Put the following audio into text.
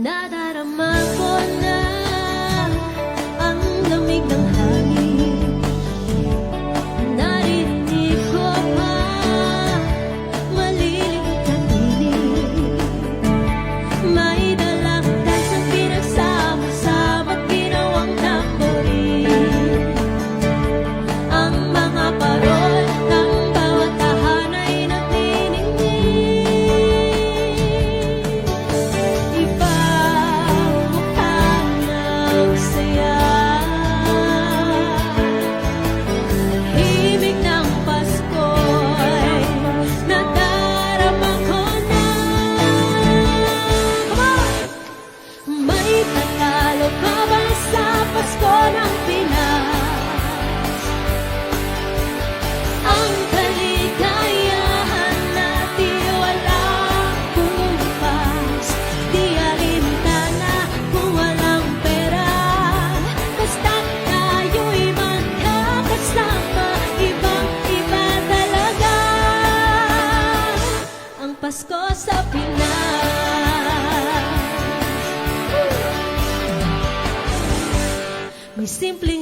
Nadarama ko na ang lamig ng hangin. Narinig ko pa malilig na tinig. May dalang dansang pinagsama-sama at ginawang tamborin. Ang mga parol ng bawat tahan ay naniningning. Himig ng Pasko'y nadarama ko na. May tatalo ka ba sa Pasko ng Pinas? Ang kaligayahan na di walang bumubukas, di alintana kung walang pera. Basta't tayo'y magkakasama, ibang-iba talaga ang Pasko sa Pinas. May simpleng